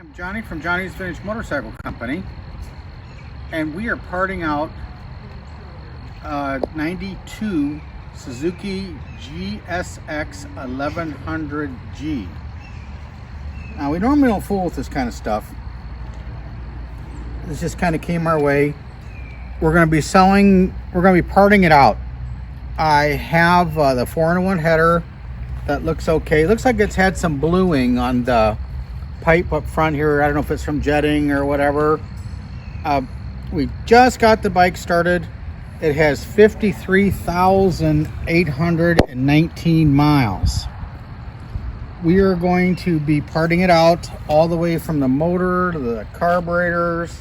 I'm Johnny from Johnny's Vintage Motorcycle Company, and we are parting out 92 Suzuki GSX1100G. Now, we normally don't fool with this kind of stuff. This just kind of came our way. We're going to be parting it out. I have the 4-in-1 header that looks okay. It looks like it's had some bluing on the pipe up front here. I don't know if it's from jetting or whatever. We just got the bike started. It has 53,819 miles. We are going to be parting it out all the way from the motor to the carburetors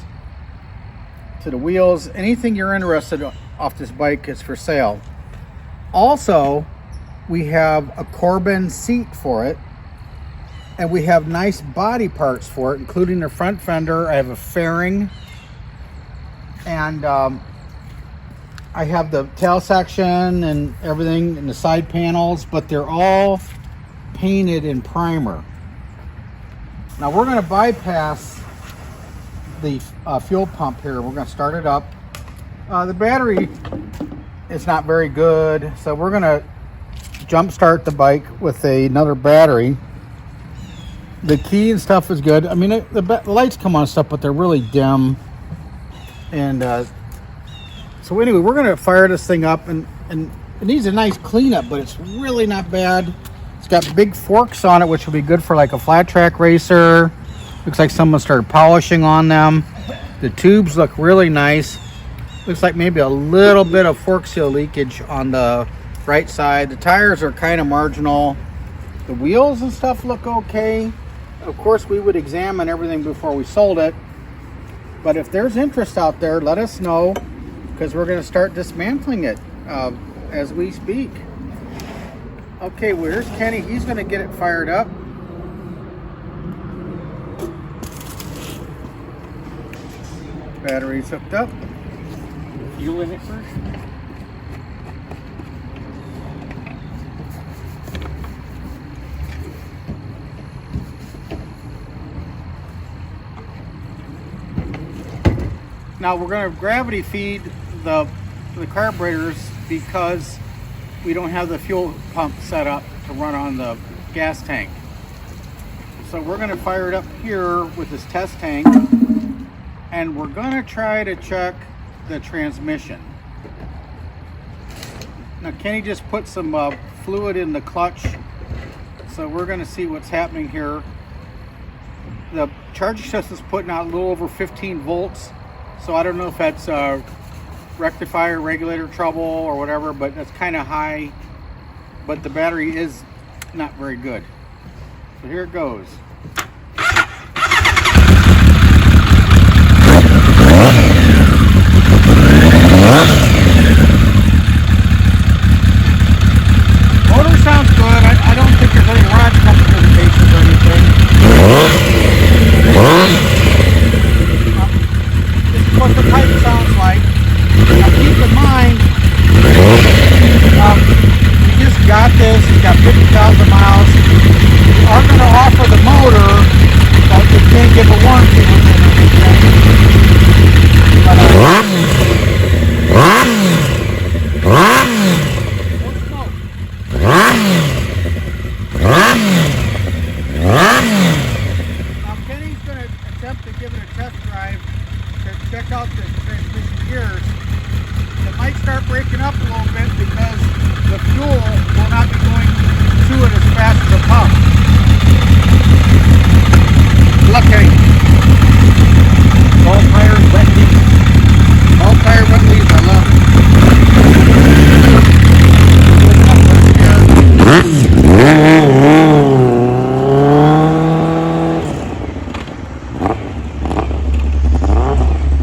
to the wheels. Anything you're interested in off this bike is for sale. Also, we have a Corbin seat for it, and we have nice body parts for it, including the front fender. I have a fairing, and I have the tail section and everything in the side panels, but they're all painted in primer. Now we're going to bypass the fuel pump here. We're going to start it up. The battery is not very good, so we're going to jump start the bike with another battery. The key and stuff is good. I mean, the lights come on and stuff, but they're really dim. And so anyway, we're going to fire this thing up, and it needs a nice cleanup, but it's really not bad. It's got big forks on it, which will be good for like a flat track racer. Looks like someone started polishing on them. The tubes look really nice. Looks like maybe a little bit of fork seal leakage on the right side. The tires are kind of marginal. The wheels and stuff look okay. Of course, we would examine everything before we sold it. But if there's interest out there, let us know, because we're going to start dismantling it as we speak. Okay, well, here's Kenny. He's going to get it fired up. Battery's hooked up. Fuel in it first. Now we're going to gravity feed the carburetors because we don't have the fuel pump set up to run on the gas tank. So we're going to fire it up here with this test tank, and we're going to try to check the transmission. Now Kenny just put some fluid in the clutch, so we're going to see what's happening here. The charging system is putting out a little over 15 volts, so I don't know if that's rectifier regulator trouble or whatever, but that's kind of high. But the battery is not very good. So here it goes. Motor sounds good. I don't think there's any rod complications or anything. This is what the pipe sounds like. Now keep in mind, we just got this. It's got 50,000 miles. We are going to offer the motor, but we can't give a warranty with it or anything. Now Kenny's going to attempt to give it a test drive to check out the transmission gears. It might start breaking up a little bit because the fuel will not be going to it as fast as the pump. Look, Kenny. All tires, wet leaves. All tire, wet leaves. I love it.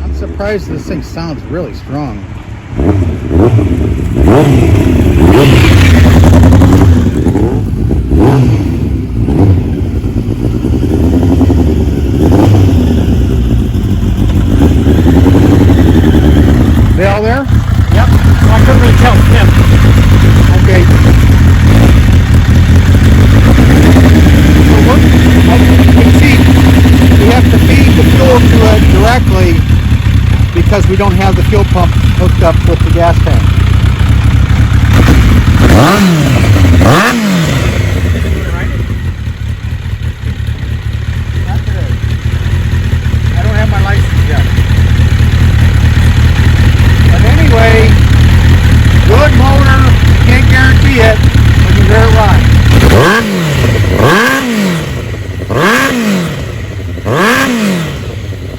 I'm surprised this thing sounds really strong. They all there? Yep. I couldn't really tell. Yeah. Okay. So look, as you can see, we have fuel to it directly because we don't have the fuel pump hooked up with the gas tank. Not today. I don't have my license yet. But anyway, good motor. Can't guarantee it, but you hear it run.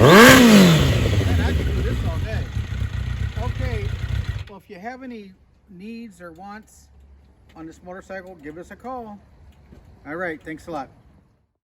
Man, I could do this all day. Okay, well, if you have any needs or wants on this motorcycle, give us a call. All right, thanks a lot.